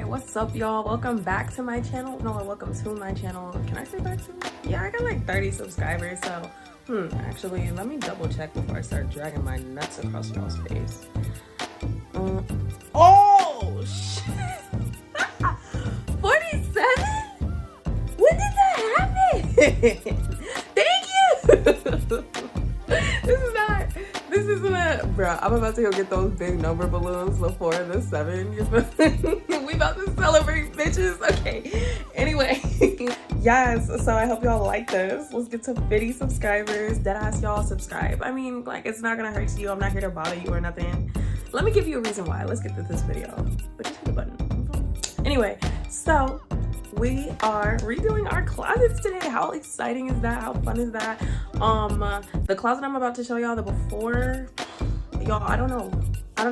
What's up, y'all? Welcome back to my channel. No, welcome to my channel. Can I say back to? Yeah, I got like 30 subscribers, so actually let me double check before I start dragging my nuts across y'all's face. Oh shit. 47? When did that happen? Thank you. This isn't a, bro, I'm about to go get those big number balloons, the 4 and the 7. We about to celebrate, bitches. Okay. Anyway, yes, so I hope y'all like this. Let's get to 50 subscribers. Deadass, y'all subscribe. I mean, like, it's not gonna hurt you. I'm not here to bother you or nothing. Let me give you a reason why. Let's get to this video. But just hit the button. Anyway, so we are redoing our closets today. How exciting is that? How fun is that? The closet I'm about to show y'all, the before, y'all, I don't know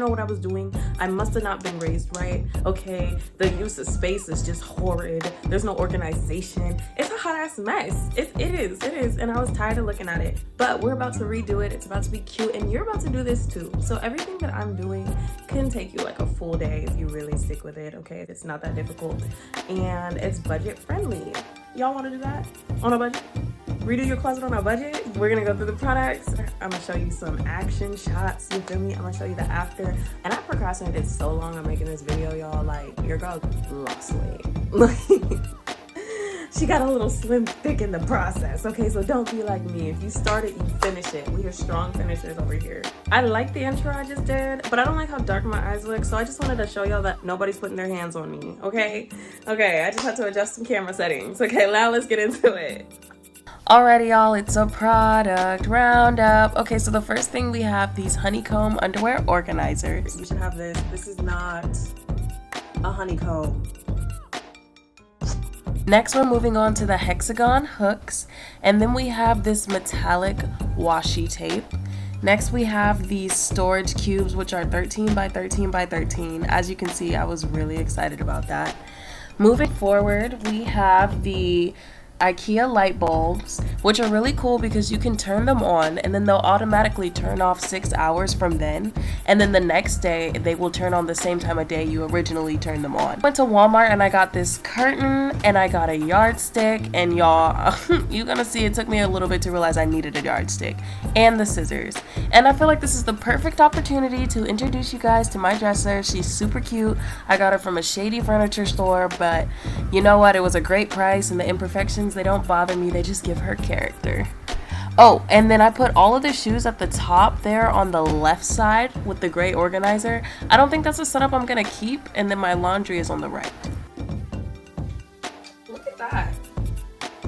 what I was doing. I must have not been raised right. Okay, the use of space is just horrid. There's no organization. It's a hot ass mess. It is, and I was tired of looking at it. But we're about to redo it. It's about to be cute, and you're about to do this too. So everything that I'm doing can take you like a full day if you really stick with it. Okay, it's not that difficult, and it's budget friendly. Y'all want to do that on a budget? Redo your closet on a budget? We're gonna go through the products. I'm gonna show you some action shots, you feel me? I'm gonna show you the after. And I procrastinated so long on making this video, y'all. Like, your girl lost weight. Like, she got a little slim thick in the process. Okay, so don't be like me. If you start it, you finish it. We are strong finishers over here. I like the intro I just did, but I don't like how dark my eyes look, so I just wanted to show y'all that nobody's putting their hands on me, okay? Okay, I just had to adjust some camera settings. Okay, now let's get into it. Alrighty, y'all, it's a product roundup. Okay, so the first thing we have these Honeycomb underwear organizers. You should have this. This is not a honeycomb. Next, we're moving on to the Hexagon Hooks, and then we have this metallic washi tape. Next, we have these storage cubes, which are 13 by 13 by 13. As you can see, I was really excited about that. Moving forward, we have the Ikea light bulbs, which are really cool because you can turn them on and then they'll automatically turn off 6 hours from then, and then the next day they will turn on the same time of day you originally turned them on. I went to Walmart and I got this curtain and I got a yardstick, and y'all, you're gonna see it took me a little bit to realize I needed a yardstick and the scissors. And I feel like this is the perfect opportunity to introduce you guys to my dresser. She's super cute. I got her from a shady furniture store, but you know what, it was a great price, and the imperfections, they don't bother me, they just give her character. Oh, and then I put all of the shoes at the top there on the left side with the gray organizer. I don't think that's a setup I'm gonna keep, and then my laundry is on the right. Look at that.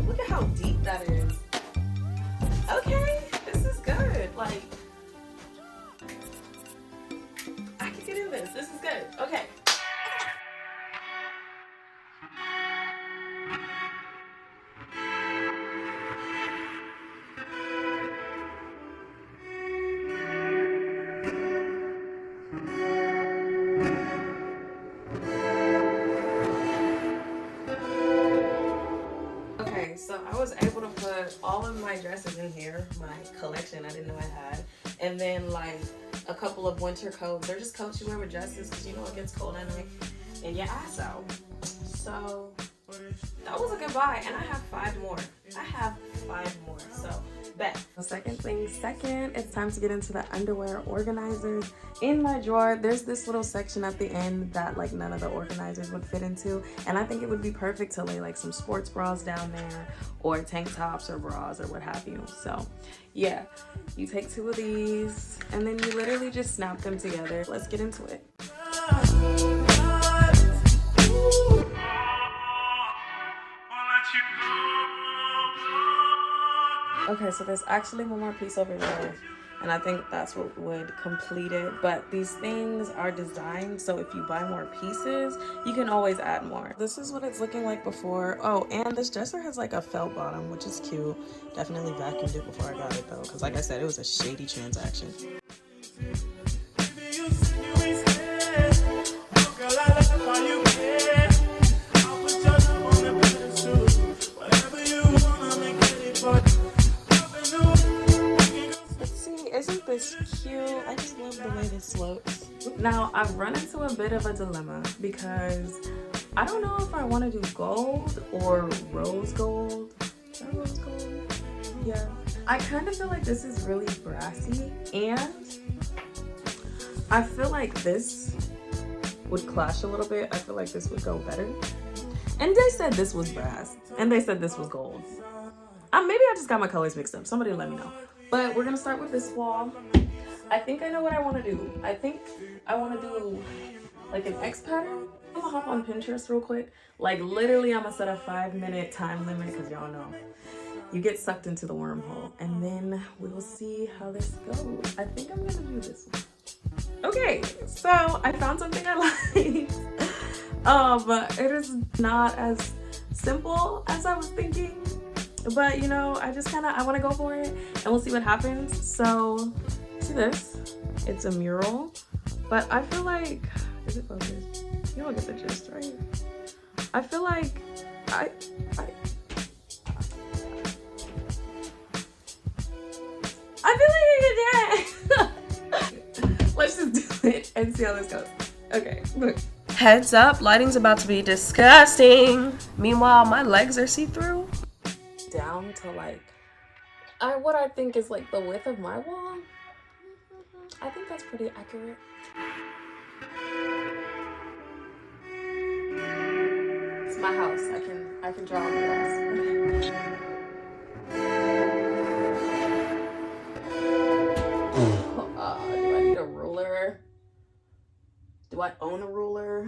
Look at how deep that is. Okay, this is good. Like, I can get in this. This is good. Okay. So I was able to put all of my dresses in here, my collection I didn't know I had, and then like a couple of winter coats. They're just coats you wear with dresses because you know it gets cold at night and your ass out. So that was a good buy, and I have 5 more. So bet. The second, it's time to get into the underwear organizers. In my drawer, there's this little section at the end that like none of the organizers would fit into, and I think it would be perfect to lay like some sports bras down there, or tank tops or bras or what have you. So yeah, you take 2 of these and then you literally just snap them together. Let's get into it. Okay, so there's actually one more piece over there, and I think that's what would complete it. But these things are designed so if you buy more pieces, you can always add more. This is what it's looking like before. Oh, and this dresser has like a felt bottom, which is cute. Definitely vacuumed it before I got it though, because like I said, it was a shady transaction. Isn't this cute? I just love the way this looks. Now, I've run into a bit of a dilemma because I don't know if I want to do gold or rose gold. Is that rose gold? Yeah. I kind of feel like this is really brassy, and I feel like this would clash a little bit. I feel like this would go better. And they said this was brass, and they said this was gold. Maybe I just got my colors mixed up. Somebody let me know. But we're gonna start with this wall. I think I know what I want to do. I think I want to do like an X pattern. I'm gonna hop on Pinterest real quick. Like literally, I'm gonna set a 5-minute time limit because y'all know you get sucked into the wormhole, and then we will see how this goes. I think I'm gonna do this one. Okay, so I found something I like. It is not as simple as I was thinking, but you know, I want to go for it, and we'll see what happens. So, see this? It's a mural, but I feel like, is it focused? You don't get the gist, right? I feel like I feel like I can do it. Let's just do it and see how this goes. Okay, look. Heads up, lighting's about to be disgusting. Meanwhile, my legs are see-through. Down to like, what I think is like the width of my wall. I think that's pretty accurate. It's my house. I can draw on the walls. Do I need a ruler? Do I own a ruler?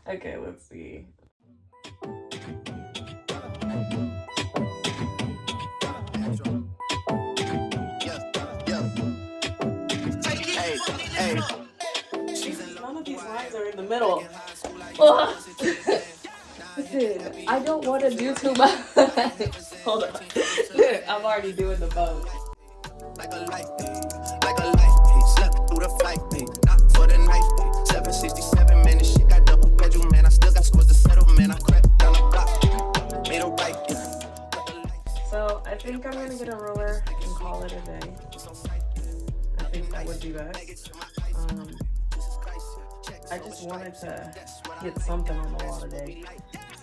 Okay, let's see. None of these lines are in the middle. Listen, I don't want to do too much. Hold on. I'm already doing the most. Like a light, slept through the flight, not for the night. 767 minutes, shit got double bedroom, man. I still got scores to settle, man. I crept down the block, made a right. So I think I'm gonna get a ruler and call it a day. I think that would be best. I just wanted to get something on the wall today.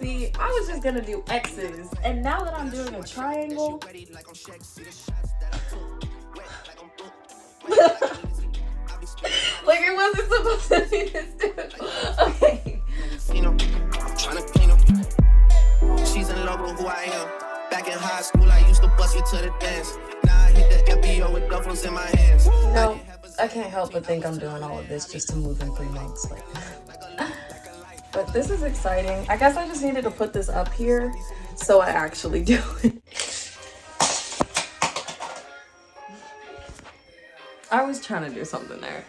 See, I was just gonna do X's, and now that I'm doing a triangle, like it wasn't supposed to be this dude. Okay. She's in love with who I am. Back in high school, I used to bust it to the dance. Now I hit the FBO with duffels in my hands. No, I can't help but think I'm doing all of this just to move in 3 months. Like, but this is exciting. I guess I just needed to put this up here so I actually do it. I was trying to do something there.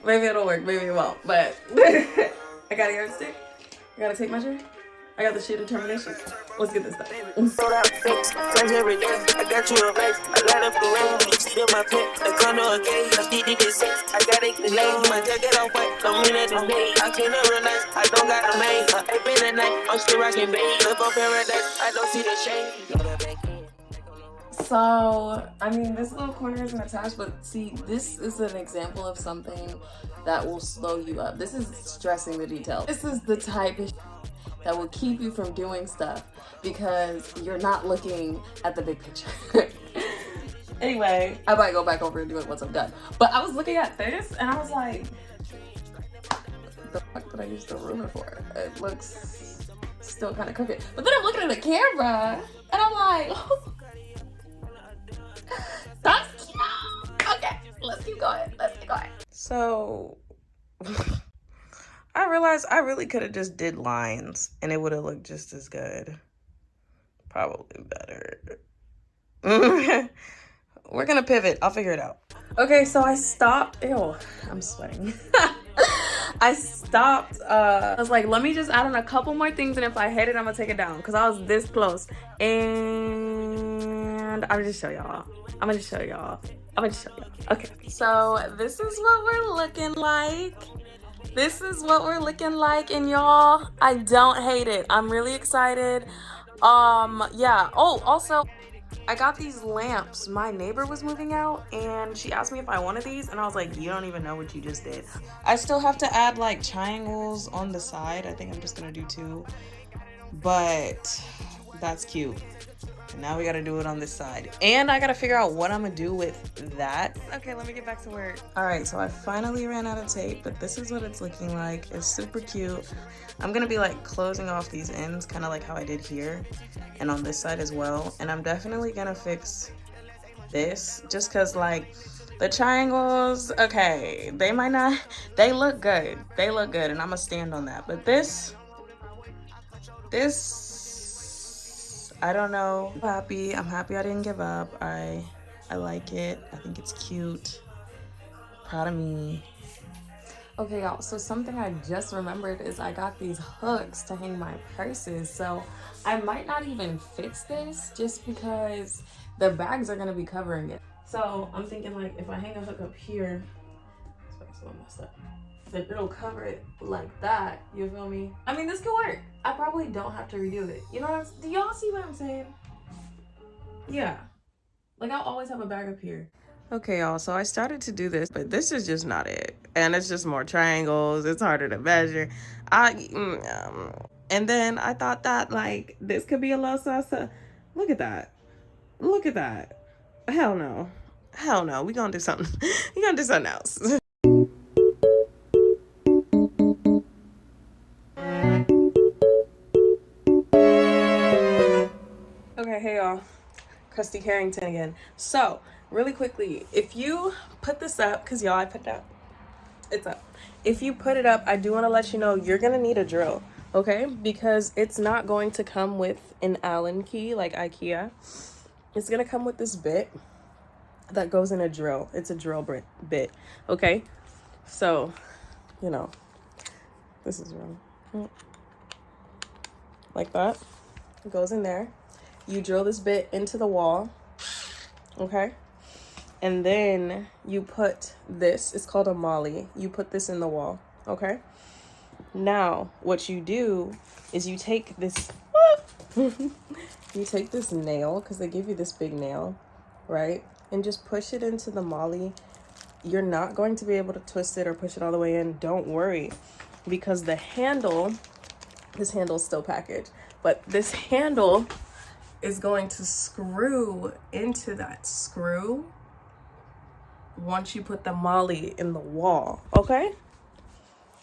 Maybe it'll work, maybe it won't, but I got a yardstick. I got a tape measure. I got the sheer determination. Let's get this done. I got you a race. I light up the rain. You see my pet. The corner again. I did it this I got it delayed. My jacket off white. Don't mean it today. I can't real nice. I don't got a maid. I been at night. I'm still rocking babe. Look on paradise. I don't see the shade. So, I mean, this little corner isn't attached, but see, this is an example of something that will slow you up. This is stressing the details. This is the type of that will keep you from doing stuff because you're not looking at the big picture. Anyway, I might go back over and do it once I'm done. But I was looking at this and I was like, the fuck did I use the ruler for? It looks still kind of crooked. But then I'm looking at the camera and I'm like, oh, that's cute. Okay, let's keep going. So, I realized I really could have just did lines and it would have looked just as good. Probably better. We're gonna pivot. I'll figure it out. Okay, so I stopped. Ew, I'm sweating. I stopped. I was like, let me just add on a couple more things, and if I hit it, I'm gonna take it down because I was this close. And I'm gonna just show y'all. Okay, so this is what we're looking like. And y'all, I don't hate it. I'm really excited. Yeah. Oh, also, I got these lamps. My neighbor was moving out and she asked me if I wanted these and I was like, you don't even know what you just did. I still have to add like triangles on the side. I think I'm just gonna do 2, but that's cute. And now we gotta do it on this side. And I gotta figure out what I'm gonna do with that. Okay, let me get back to work. All right, so I finally ran out of tape, but this is what it's looking like. It's super cute. I'm gonna be like closing off these ends, kind of like how I did here and on this side as well. And I'm definitely gonna fix this just cause like the triangles, okay, they might not, they look good. They look good and I'm gonna stand on that. But this, I don't know. I'm happy I didn't give up. I like it. I think it's cute. Proud of me. Okay, y'all, so something I just remembered is I got these hooks to hang my purses. So I might not even fix this just because the bags are gonna be covering it. So I'm thinking like if I hang a hook up here, this bag's a little messed up, then it'll cover it like that, you feel me? I mean, this could work. I probably don't have to redo it. You know what do y'all see what I'm saying? Yeah. Like I'll always have a bag up here. Okay, y'all, so I started to do this, but this is just not it. And it's just more triangles. It's harder to measure. And then I thought that, like, this could be a little salsa. Look at that. Look at that. Hell no. Hell no. We gonna do something. We gonna do something else. Okay, hey y'all. Krusty Carrington again. So, really quickly, if you put this up, because y'all, I put it up. It's up. If you put it up, I do want to let you know you're going to need a drill, okay? Because it's not going to come with an Allen key like Ikea. It's going to come with this bit that goes in a drill. It's a drill bit, okay? So, you know, this is wrong. Like that. It goes in there. You drill this bit into the wall, okay? And then you put this, it's called a molly. You put this in the wall, okay? Now, what you do is you take this, you take this nail, because they give you this big nail, right? And just push it into the molly. You're not going to be able to twist it or push it all the way in. Don't worry, because the handle, this handle's still packaged, but this handle is going to screw into that screw once you put the molly in the wall, okay?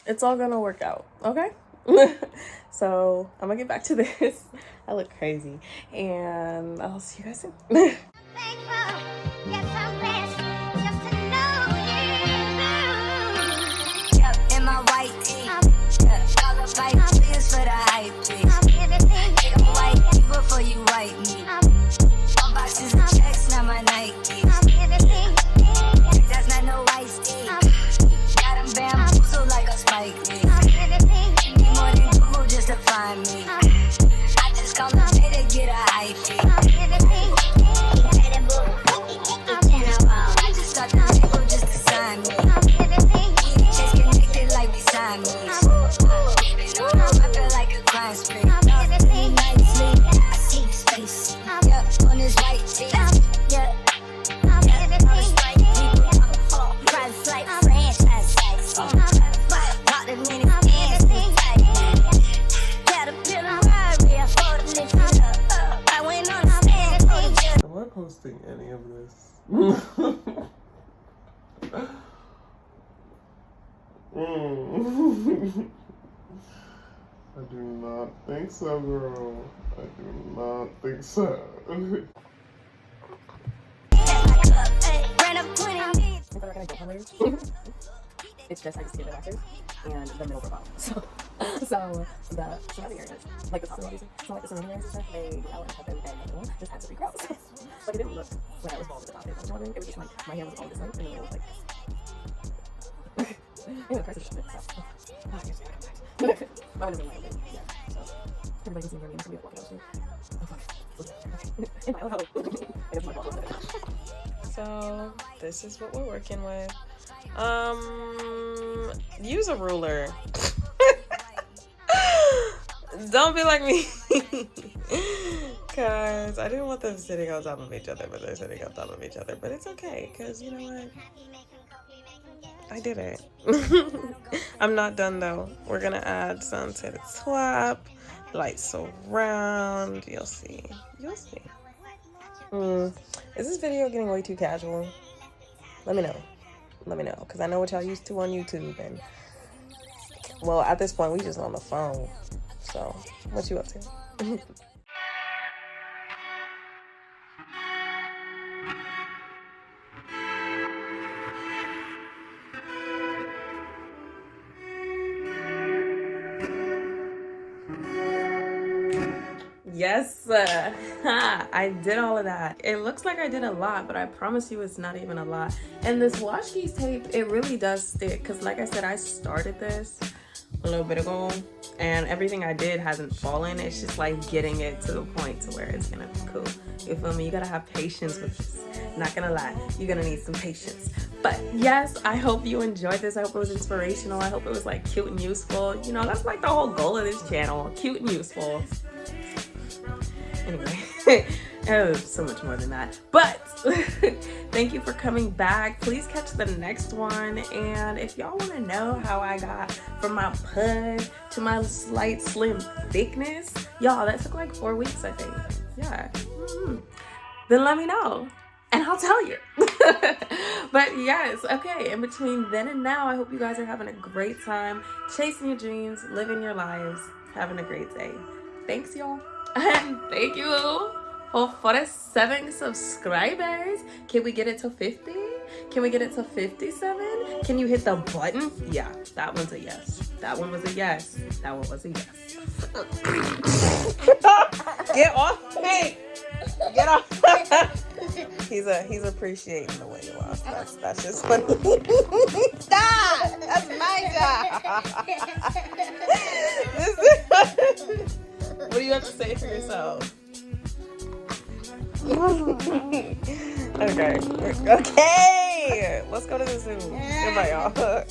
It's all gonna work out, okay? So I'm gonna get back to this. I look crazy, and I'll see you guys soon. In my white tee, all the fight is for the hype. White before you white me. All boxes and checks, not my Nike. That's not no white stick. Got them bamboozled like a spike. Need more than Google just to find me. I just call them day to get a hype. I just start the table just to sign me. Just connected like we signed me. I feel like a crime spree. I see his face. Yep, on his white tee. Yep. Am I posting any of this? I do not think so, girl. I do not think so. It's just I just get the waxers and the middle profile. So the surrounding areas, like the top of so like the surrounding areas and stuff, they do Allen and the middle just had to be gross. Like it didn't look when I was bald at the top. It was just like my hair was all this length and then it was like anyway, the price is just so mine would have been like yeah. So everybody can see Remi, so we have to walk it out soon. Oh fuck. In my own house. I guess my bald was So this is what we're working with. Use a ruler. Don't be like me. Cause I didn't want them sitting on top of each other, but they're sitting on top of each other. But it's okay, cause you know what? I did it. I'm not done though. We're gonna add some to the top, light surround. You'll see. You'll see. Is this video getting way too casual? Let me know. Let me know, cause I know what y'all used to on YouTube, and well, at this point we just on the phone. So, what you up to? Yes, I did all of that. It looks like I did a lot, but I promise you it's not even a lot. And this wash keys tape, it really does stick, because like I said, I started this a little bit ago, and everything I did hasn't fallen. It's just like getting it to the point to where it's gonna be cool. You feel me? You gotta have patience with this. Not gonna lie, you're gonna need some patience. But yes, I hope you enjoyed this. I hope it was inspirational. I hope it was like cute and useful. You know, that's like the whole goal of this channel, cute and useful. Anyway, so much more than that. But thank you for coming back. Please catch the next one. And if y'all want to know how I got from my pud to my slight slim thickness, y'all, that took like 4 weeks, I think. Yeah. Then let me know, and I'll tell you. But yes, okay, in between then and now, I hope you guys are having a great time, chasing your dreams, living your lives, having a great day. Thanks, y'all. And thank you for 47 subscribers. Can we get it to 50? Can we get it to 57? Can you hit the button? Yeah, that one's a yes. That one was a yes. That one was a yes. Get off me! Get off! He's appreciating the way you lost. That's just funny. Stop! That's my job. What do you have to say for yourself? Okay. Let's go to the zoo. Goodbye, y'all.